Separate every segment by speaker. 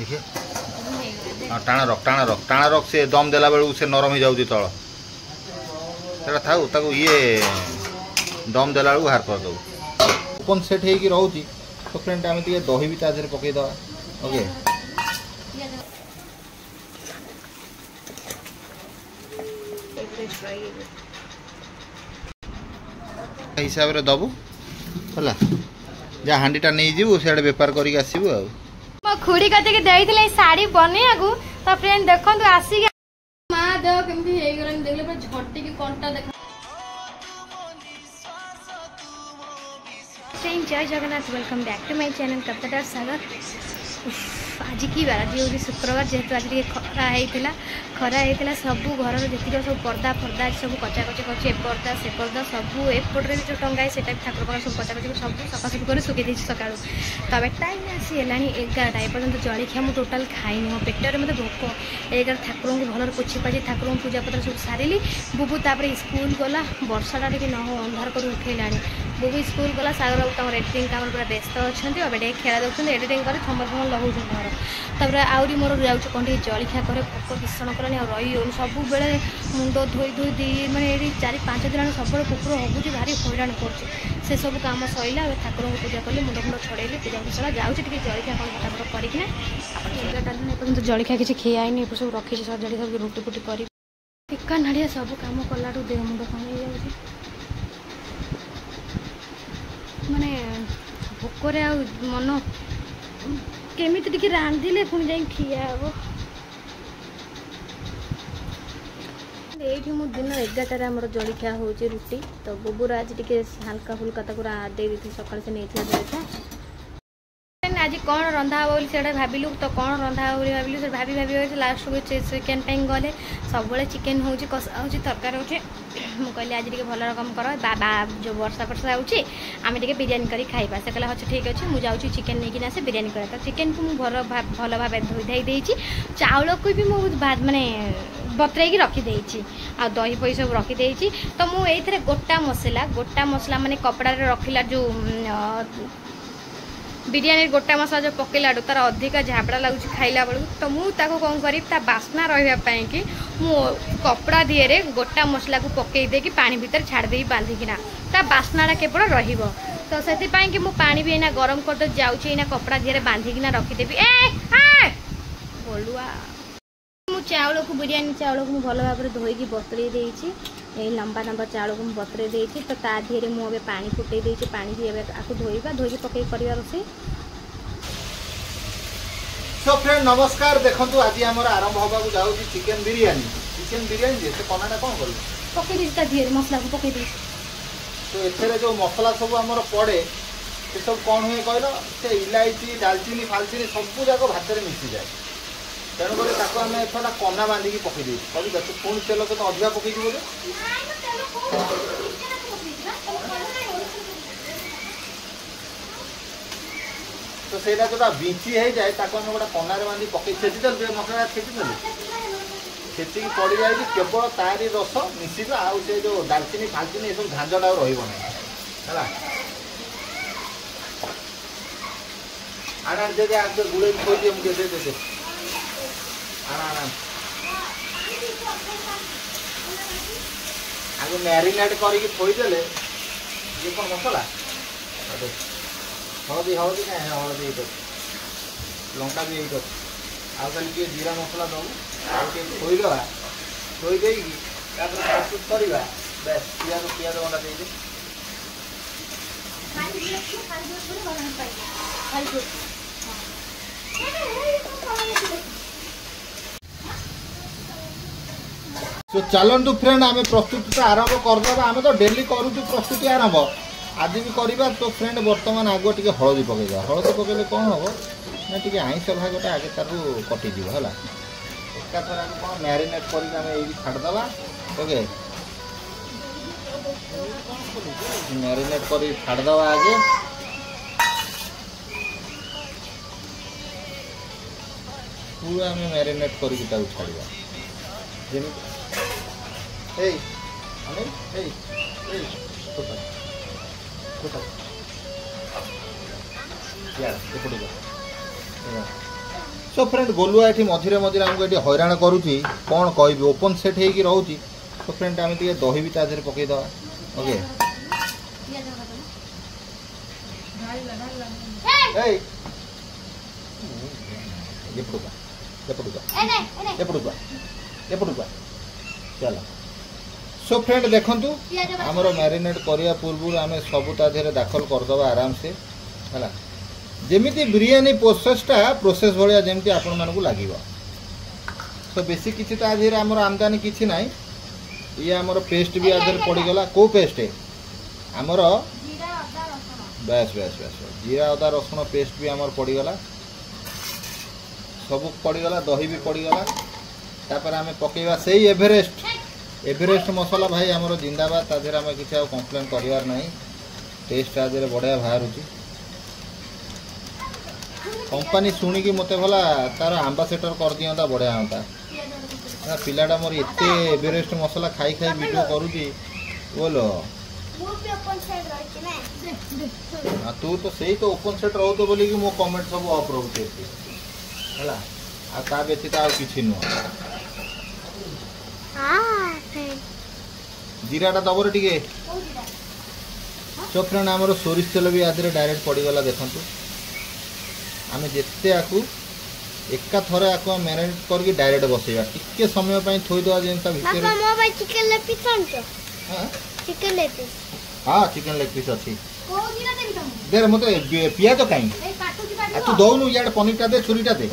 Speaker 1: देखिए हाँ टाणा रख से दम देला बेलू से नरम हो जाऊँगी तल सेटा थाऊ ताकू ये दम देला बेलू बाहर करदे ओपन सेट होगी रोचे तो फ्रेंड आम दही भी तादेह पकईदे ओके हिसाब से दबु है जहाँ हांडीटा नहीं जीवु सियाड़े बेपार करके आसबु आ
Speaker 2: मो खुड़ी कते के देइथिले साड़ी बनेआगु तो फ्रेंड देखंतु आसी मां देह केमती हे गलन देखले पर झट्टी के कंटा देख जय Jagannath welcome back to my channel कप्तार सागर आज की बार आज हूँ शुक्रवार जेहेतु आज खरा होता सब घर जी सब पर्दा फर्दा सब कचाकची कर पर्दा से पर्दा सब एपटे जो टंगा है ठाकुर पाख सब कचाकची सब सफासफी कर सुखी सका तब टाइम आसी है 11टा एपर्तंत जलिया मुझे टोटाल खाईनी मो पेटर मतलब भोक 11 ठाकुर को भल पोछी पाछी ठाकुर पूजा पत्र सब सारे बुबू तापर स्कूल गला वर्षाटा टे न अंधार कर उठेला बुबू स्कूल गला सागर बाबू एडिटिंग काम पूरा व्यस्त अच्छा अब खेला दौरान एडिटिंग कर थमर फमर लगाऊँ तापर आहरी मोर जाऊँ कौन जलिया करे भोक भीषण कलानी रही हो सब बेले मुंड धोई धोई दी मैंने ये 4-5 दिन सब कुकुर हगुच भारी हैरान कर सब कम सैला ठाकुर को पूजा कली मुंड मुंड छड़ेली पूजा सला जाऊँ जलिया कौन फटाफट करना एपर्तंत जलिया किसी खियानी सब रखी सजाड़ी सब रुटी फुटी कर टिका नाड़िया सब कम कला देह मुंड कम हो जाए माने भोकर आ मन केमिति टिके रांधिले पुणी जाई खिया हो ये मो दिन 11टार आम जलिया हो रुटी तो बुबूर आज टे हल्का फुल्का दे दी सका से नहीं जलिया आज कौन रंधा हे बोली भाविलु तो कौन रंधा हे बोली भाविलु भाभी भाभी लास्ट को चिकेन टाइम गले सब चिकेन हो कषा हो तरकारी हो कहली आज टे भल रकम कर बाबा जो वर्षा फर्षा होमें टे बिरियानी कर खाइबा से कहला अच्छा ठीक अच्छे मुझे चिकेन नहीं आसे बिरियानी कर तो चिकेन को मुझे भल भाव धोई धाई देती चाउल को भी मुझे मानने बतरई रखीदे आ दही पही सब रखीदे तो मुझे गोटा मसला माने कपड़ा रखिला जो बिरियानी गोटा मसला जो पकेला तार अधिक झाबड़ा लगुच खाइला बेलू तो मुझे कौन करी बास्ना रही कि मु कपड़ा दिए गोटा मसला को पकई दे कि पानी भितर छाड़दे बांधिकिना ता बास्नाटा केवल रहिबो तो से कि मु पानी भी एना गरम कर जाऊँ कपड़ा दिए बांधिकिना रखीदेवी बोलुआ चाउल को बिरियानी चाउल को भल भाव धोईकी बतरे देती लंबा लंबा चाउल को बतरे देती तो ता धीरे मुझे पानी फुटे देती पानी भी आपको धोइबा धोईकी पकई करवा रोषेई
Speaker 1: सो फ्रेंड नमस्कार देखंतु आज हमर आरंभ होबा को जाउ चिकेन बिरियानी जे से कनाडा कोन करू
Speaker 2: पकई देती ता धीरे मसला को पकई देती
Speaker 1: तो एथरे जो मसला सब हमर पड़े से सब कोन हुए कहलो से इलायची दालचीनी फालचीनी सब जाक भात रे मिसी जाए तेणुक आम एथरा कना बांधिकी पकई दी पुणी तेल तो अधिका पकई बोले तो सेटा जो बिंची हो जाए आम गोटे कनार बांधी पकई छेची मसला छेची छेचिकी पड़ जाए केवल तारी रस मिसिब आउ से जो दालचीनी फालचीनी ये सब झांझटा रहा आना दे आगे गुड़े खोई दिए मुझे दे आगे मैरिनेट करके थोईदे ये कौन मसला हलदी हलदी ना हलदी लंका भी आगे जीरा मसला दबू थोईदे थोईदे प्रस्तुत करवा बेस पियाज गंडा दे तो चलतु फ्रेंड आम प्रस्तुति आरंभ करदे आम तो डेली करूँ प्रस्तुति आरंभ आज भी करवा तो फ्रेंड बर्तमान आग टे हलदी पकईद हलदी पकईले कौन हम ना टी आईस भागटा आगे तार कटिज है एकाथर कौन मैरिनेट कर छाड़दे ओके मैरिनेट कर छाड़दे आगे पूरा आम मैरिनेट करके छाड़ा जमी Hey, Anil, hey, put up. Yeah, put it up. Yeah. So friend गोलुआ ये मझे मझे आमको ये हैरान करुच्ची कौन कह ओपन सेट होगी रोचे। सो फ्रेंड आम टे दही भी तादेह पकईदे ओके चलो। सो फ्रेंड देखु आमर मैरिनेट करने पूर्व आम सब तादेह दाखल करदे आराम से है जेमिति बिरियानी प्रोसेस भाया जमी आपण मानक लगे। सो बेसी किसी तादेह आमर आमदानी किसी ना ये आमर पेस्ट भी आधे पड़गला कौ पेस्ट आमर बस बस बस जीरा अदा रसुण पेस्ट भी आमर पड़गला सब पड़गला दही भी पड़गला तापर आम पकेवा से एवरेस्ट मसला भाई आमर जिंदाबाद तादेह आम किसी कंप्लेन करार ना टेस्ट आदि बढ़िया बाहर कंपनी शुणिकी मत भला तार आंबासेडर कर दिंता बढ़िया होता पिलाटा मोर एते एवरेस्ट मसला खाई खाई वीडियो करुची बोलो तू तो सही तो ओपन सेट रो तो बोली कि मो कमेंट सब ऑफ रोचे हैला आ ता व्यतीत आ किछि नु जीराटा दबर टिके सो फ्रेंड हमर सोरिष तेल भी आदरे डायरेक्ट पड़ी गला देखंतु आमे जेते आकू एका थरे आको मैरिनेट करके डायरेक्ट बसेगा टिके समय पई थोई दवा जेंता भीतर
Speaker 2: पापा मो भाई चिकन लेग पीस आनतो हां चिकन लेग पीस हां चिकन लेग पीस अछि को दिना देबी तुम देर मते पिया तो काई ए काटू की तू दउनु याड पनीरटा दे छुरीटा दे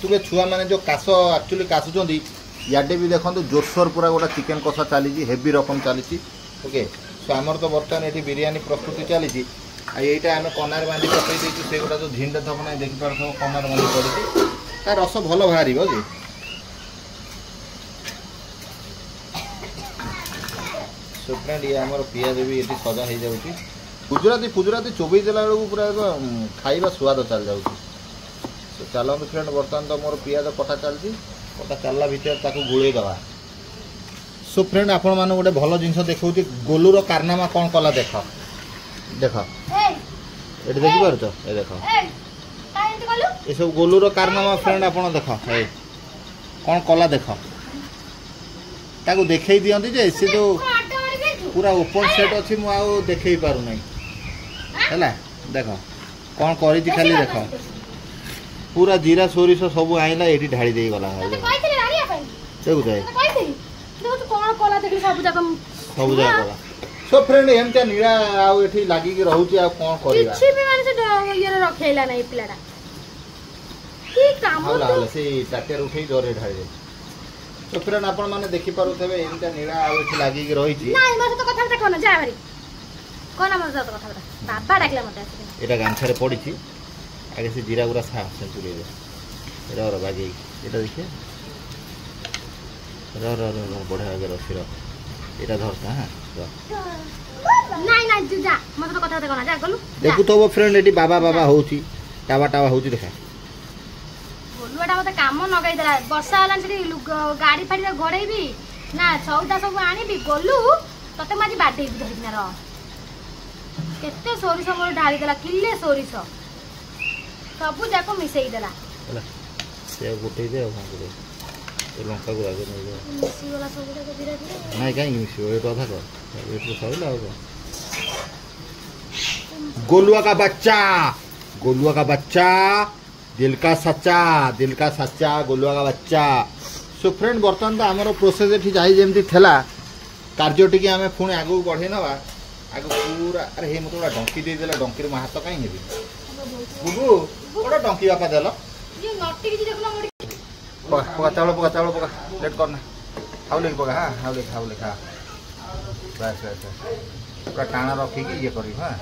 Speaker 2: तुबे छुआ माने जो कासो एक्चुअली कासु जोंदी याडे भी देखंतु जोरसोर पूरा गोटा चिकन कसा चली जी हेवी रकम चली ओके। सो आमर तो बर्तमान एठी बिरयानी प्रस्तुति चली आईटा आम कनार बांधी पकई देती से गोटा जो झींडा थप ना देखिपार सब कनार बांधी पड़ी तार रस भल बाहर जी। सो फ्रेंड ये आमर पियाज भी ये सजा हो जाऊँगी गुजराती फुजराती चोबई देला बेलू पूरा खाଇବା स्वाद चल जाऊँगी। तो चलते फ्रेंड बर्तमान तो मोर पियाज कटा चलती कटा चलला भितर ताकू गुड़े दवा। सो फ्रेंड आपण मान गोटे भल जिनस देखा गोलूर कारनामा कौन कला देख देख ये देखी पार ये देख ये सब गोलूर कारनामा फ्रेंड आपण देख कौन कला देख ताकू देखई दियंती जे से जो पूरा ओपन सेट अच्छी मुझे देखई पारु नहीं है देख कौन करी खाली देख पूरा जीरा सोरिष सब आईला ये ढाई दे गला सब जगह सो फ्रेंड एमता नीला आउ एठी लागी कि रहउची आ कोन करिया किछि भी माने से ये रखेला नै पिलाडा की काम होला से टाटेर उठै जोरे ढाई दे। तो फ्रेंड आपण माने देखि पारुथबे एमता नीला आउ एठी लागी कि रहिची नै मते तो कथा त कोन जा भारी कोन मते तो कथा बाबा डाकला मते एटा गांछारे पडिची आगे से जीरा गुरा सा सेंचुरी दे एरा रो बागी एटा देखिए रो बढ़िया आगे रखिरो एटा धरता हां नाइ जुजा मते तो कथा कोना जा गलु देखु तो फ्रेंड एटी बाबा बाबा होउची टावा टावा होउची देखा गोलुआटा मते काम नगाई देला वर्षा हलान से गाड़ी फाड़ी घोड़े भी ना सौदा सब आनी भी गोलु तते माजी बाडे भी धरिना रो केते सोरिस मोर ढाली देला किले सोरिस सब जाको मिसई देला होला से गोटे दे कोन करे ए लंका गुरा के नै मिसी वाला सब गुरा धीरे धीरे नै काई मिसी ए तो था कर ए तो सही लाओ गोलुआ का बच्चा दिल का सच्चा गोलुआ का बच्चा। सो फ्रेंड बर्तमान तो आमर प्रोसेस एठी जाई जेमती थेला कार्य टिके आमे पुणी आगु बढ़े नवा आगु पूरा अरे हे मतो डंकी दे देला डंकी रे हाथ काई हेबी बुबू ओडा डंकी बापा देलो ये नट्टी की देखला मोडी पका चावल पका लेट करना हाउले पका हां हाउले खा बस पूरा टाणा रखी के ये करी हां।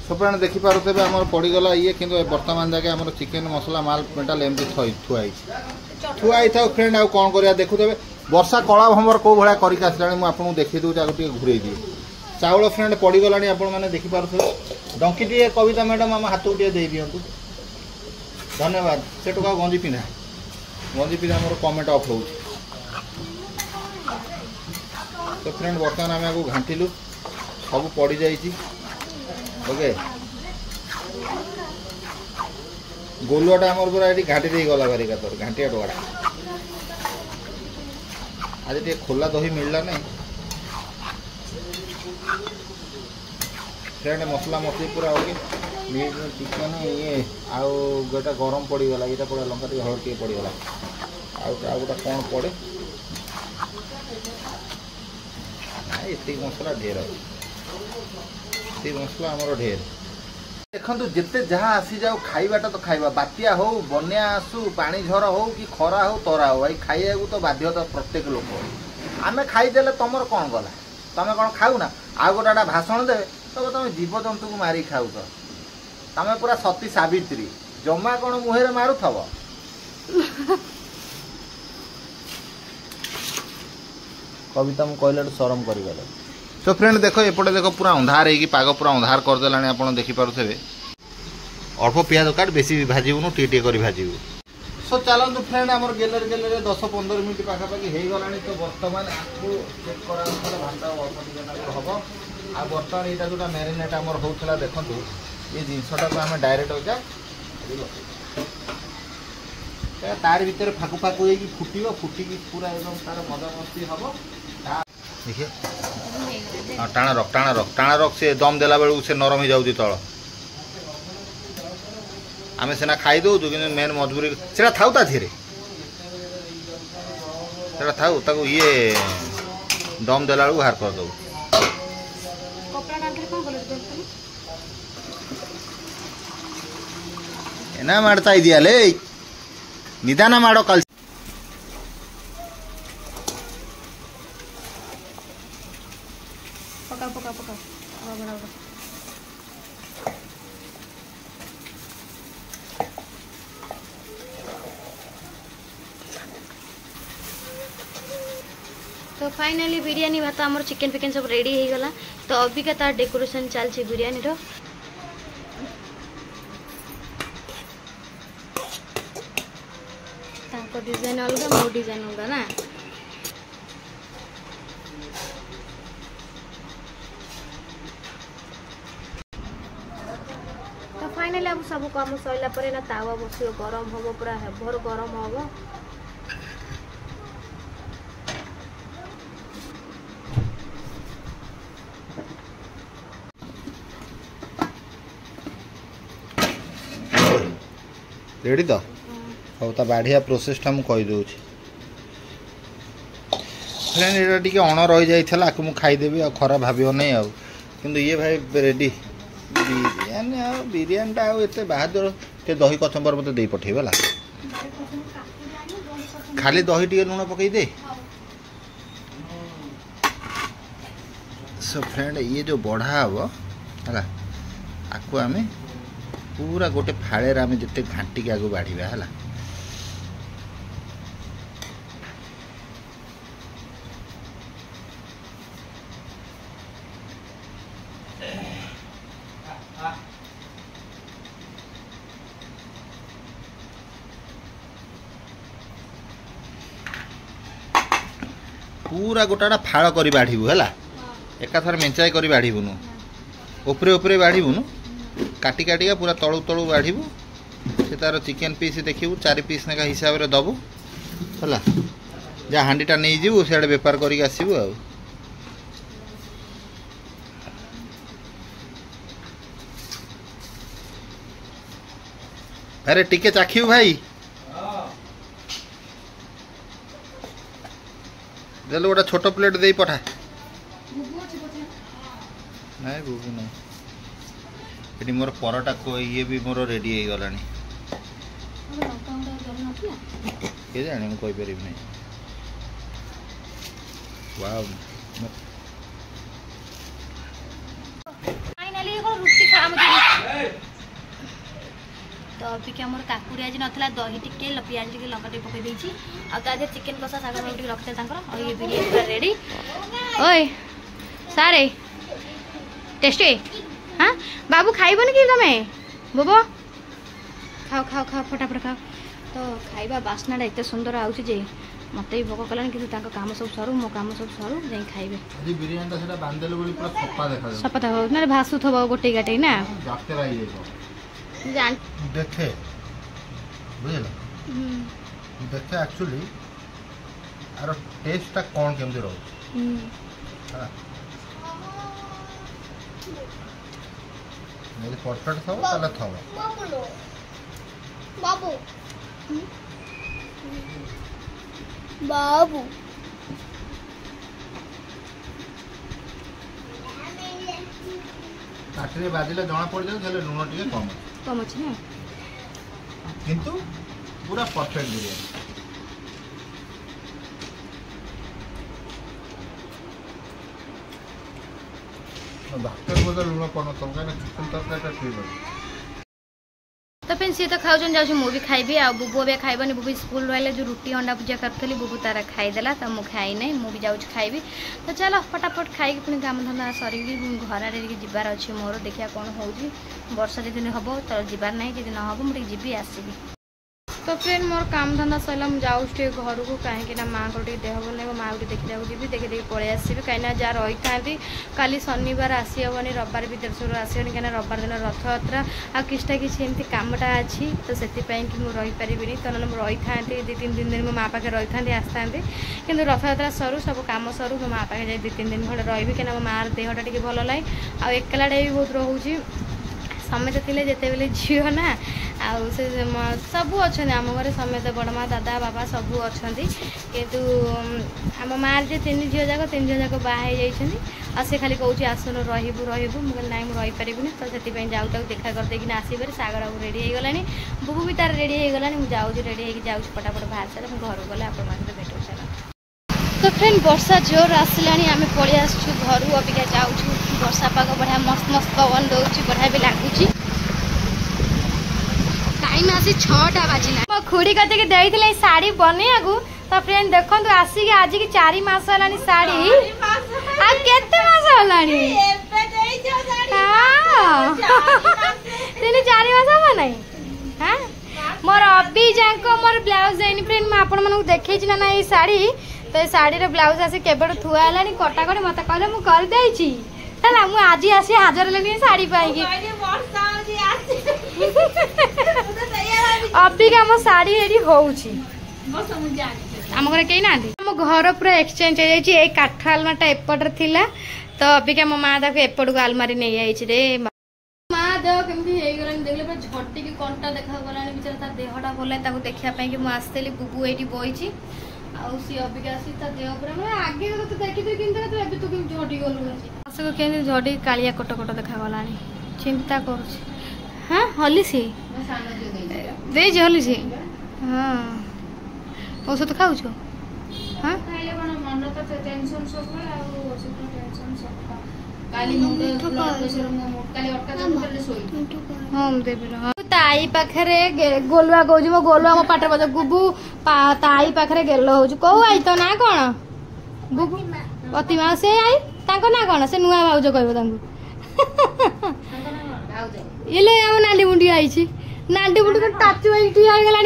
Speaker 2: सप्राण देखी पारुथे आम पड़गला ये कि बर्तमान जाके आम चिकेन मसला माल मेटाल एमती थुआई था फ्रेंड आ कौन कर देखुथे वर्षा कला भमर कौ भाया करके मुझे देखी दूसरे आगे घूरे दिए चाउल फ्रेंड पड़गला आपने देखिपे डंकी टे कविता मैडम आम हाथ टे दे दिंतु धन्यवाद से टोका गंजी पिंधा मोर कमेंट अफ हो। तो फ्रेंड बर्तमान आम आपको घाटिलु सब पड़ जा
Speaker 1: ओके गोलुआटा आमर पूरा ये घाटी दे गला बारी तोर घाटिया टोड़ा आज टे खोला दही मिलला नहीं फ्रेंड मसला मसली पूरा हो चिकेन ये आउ गोटा गरम पड़गला ये पड़ा लंका टे हलद टे पड़गला आउ गोटा कौन पड़े ना ये मसला ढेर ये मसला आमर ढेर देखो जिते जहाँ आसी जाओ खाइबाटा तो खाइबा बात्या हो बन्या आसू पानी झर हो कि खरा हो तरा हो भाई खाइबा तो बाध्यता प्रत्येक लोक आमे खाईदेले तुमर कौन गला तुम कौन खाऊ ना आउ गोटा भाषण दे तो तुम जीवजंतु को मारी खाऊ तुम पूरा सती सावित्री जमा कौन मुहर मारुथब कविता मुझे कहला शरम कर तो फ्रेंड देखो एपटे देखो पूरा अंधार है पाग पूरा अंधार करदेला आप देखिपे अल्प पियाज काट बेसी भाजबूनु टी कर भाजबू सो चलतु फ्रेंड आम गेलर गेलर 10-15 मिनट पाखापाखि हो गला तो बर्तमान आपको चेक कर भात अल्प टे हम आ बर्तमान यहाँ जो मैरिनेट आम होता देखो ये जिनसा को आम डायरेक्ट तार भर फाकु फाकु हो फुटो फुटिकी पूरा एकदम तार मजा मस्ती हम देखिए हाँ टाणा रख से दम देला बेलू से नरम हो जाऊँगी तल आम सीना खाई दौचु कि मेन मजबूरी से थाऊ ता धीरे से थाऊ ताको ये दम देला बेलू बाहर कर दो एना मारता दिया ले निदाना माड़ो कल
Speaker 2: पका पका पका बड़ा तो फाइनली बिरयानी भात आमर चिकेन फिकेन सब रेडी हो गला तो अबिका तार डेकोरेशन चलछि बिरयानी रो ताको डिजाइन अलग मो डिजाइन अलग ना तो फाइनली अब सब काम सैला पर ना तावा बसियो गरम होबो पूरा हेभर गरम होबो
Speaker 1: रेडी तो हाँ तो बढ़िया प्रोसेसटा मुझे कहीदे फ्रेंड ये टी अण रही जाइला आपको मुझे खाईदेवी आ खराब भाव नहीं आउ कि ये भाई रेडी बिरयानी बिरयानीटा आते बाहादुर टे दही कचम्बर मत दे पठेबला खाली दही टे लुण पकई दे सो फ्रेंड ये जो बढ़ा हम है आपको आम पूरा गोटे फाड़े आम जिते घाटिक आगे बाढ़ा है पूरा गोटा फाड़ कर बाढ़ू है एकाथर मेंचाई कर बाढ़बुनु उपरे उपरे बाढ़बुनु काटी काटिका पूरा तलू तलू बाढ़ू से तार चिकेन पीस देखू 4 पीस नेका हिसाब से दबु है जहाँ हांडीटा नहीं जीवु सियाड़े बेपार करके आसबू आ अरे टिके चाखिबू भाई देलो गोटा छोट प्लेट दे पठा नहीं बुबू नहीं ये मोर परोटा को ये भी मोर रेडी हो गला ये जाने मुझे कहीपर नहीं वाव
Speaker 2: फाइनली रुटी खा तो अभी मोर काकुड़ी आज नाला दही टिके पियाज टिके लंका टे पकई देछि आ ता चिकेन कषा सागर टिके रखते और ये बिरयानी पूरा रेडी ओए सारे टेस्टी हाँ बाबू खाइबन कि तमे बोबो खाओ खाओ खाओ फटाफट खाओ तो खाइबा बास्नाटा एत सुंदर आउछि जे मत भी भोक कलानी कि काम सब सरू मो काम सब सरू जाई खाइबे
Speaker 1: আজি বিরিয়ানিটা সেটা বান্দেলে বলি পুরো সপা দেখা যায়
Speaker 2: सपता हो ना भासु थबो गोटे गाटे ना
Speaker 1: जाते रही जाइबो
Speaker 2: जान
Speaker 1: देखे बुझला देखे एक्चुअली आरो टेस्टटा कोन केमदि रहउ हां मेरे परफेक्ट था ताला था
Speaker 3: बाबू बाबू
Speaker 1: काटरे बाजिले जना पड़ जाय झले लूण टिके कम
Speaker 2: अछि ना
Speaker 1: किंतु पूरा परफेक्ट बिरयानी डॉक्टर बोले लूण कोन तो कहना चिकन तरकारी ठीक है
Speaker 2: तो फिर सी तो खाऊन जाऊँ मुझे खाइबी आ बुबू भी खाइबनी बुबू स्कूल रहा जो रुटी अंडा पूजा करी बुबू तार खाईदेला तो मुझे खाई ना मुझे जाऊँ खाइबी तो चलो फटाफट खाई पुणी काम धंदा सरी घर आड़े जबार अच्छी मोर देखिया कौन हो वर्षा जदि हम तो जबार ना जी ना हम मुझे जी आसबि तो फिर मोर काम धंदा सरला मुझे घर को कहीं माँ को देह भल नहीं माँ को देखा जी देखी देखी पलि आसबि कहीं जहाँ रही था काली शनिवार आसी हेनी रविवार भी देशर आसनी कहीं रविवार दिन रथयात्रा आ किछटा किसी एमती कामटा अच्छी तो से कि मुझे रहीपरि तो ना रही था 2-3 दिन मो माँ पाखे रही था आसता कि रथयात्रा सरू सब काम सरू मो माँ पाखे 2-3 दिन खंडे रही कहीं मो माँ देहटा टी भल ना आकलाटा भी बहुत रोचे समेत थे जिते बेले झील ना आउ से सबू अच्छा आम घर समेत बड़ माँ दादा बाबा सबू अच्छा कितु आम माँ जे 3 झील जाक 3 झील जाक बाहर आ से खाली कौच आसन रही मुझे ना मुझे रहीपरि तो से जाऊँ देखा करदे आसपर सागर बाबू रेडी हो गलानी बुबू भी तार रेडी हो गलानी मुझे जाऊँ रेडी हो जाऊँ फटाफट बाहर सारे घर गले आप भेट सारा तो फ्रेंड वर्षा जोर आसला आम पलि आसु घर अबिका जाऊँ वर्षा पाग बढ़िया मस्त मस्त पवन दौर बढ़िया भी लगुच टाइम आसी 6टा बाजिला मो खुड़ी कते देई साड़ी बने आगु तो फ्रेंड देखो आसिक आज की 4 मास हलानी साड़ी आ केते मास हलानी तीन 4 मास हम नहीं हां मोर अभी जाको मोर ब्लाउज देनी फ्रेंड मैं आपण मानू देखै छी ना ये साड़ी तो ये साड़ी रे ब्लाउज आसी केबड़ थुआ हलानी कटाकटी मत कहले मु कर देई छी हला मु आज आसी हाजर लेनी साड़ी पाई की अभी का मो साड़ी रेडी होउची आम घर कहीं ना आम घर पूरा एक्सचेंज हो जाए काठ आलमाटा एपटे थिला तो अभी का मो माँ देखो एपट को आलमारी नहीं आई रे माँ देह केमती हो गलानी देखले पूरा झटिकी कंटा देखा गलानी बेचारा तार देहटा भल नहीं देखा कि मुझे आसती बुबू ये बही सी अबिका आसी देह पूरा मैं आगे तो देखी कि तू झटी गलु आसको केमती झटी कालिया कोट कोट देखा गलानी चिंता कर हाँ हली सी दे हली सी हाँ औषध खाऊ हाँ ताई पाखे गोलुआ कौच मो गोलुआ मो पाठ पद गुबू ताई पाखे गेल हो कौ आई तो ना कौन गुबू प्रतिमा से आई ना कौन से नुआ भाउज कह ये आम नांडी मुंडी आई नांडी मुंडी टाचु गला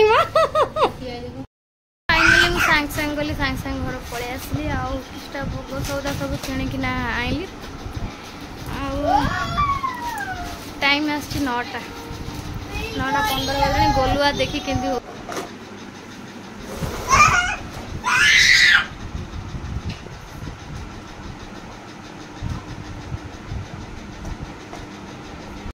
Speaker 2: फाइनाली सांग सांग गली सांग सांग घर पलि आसली आटा भोग सौदा सब किणिकिना आइली टाइम आस 9टा 9टा 15 गलानी गोलुआ देखी केमती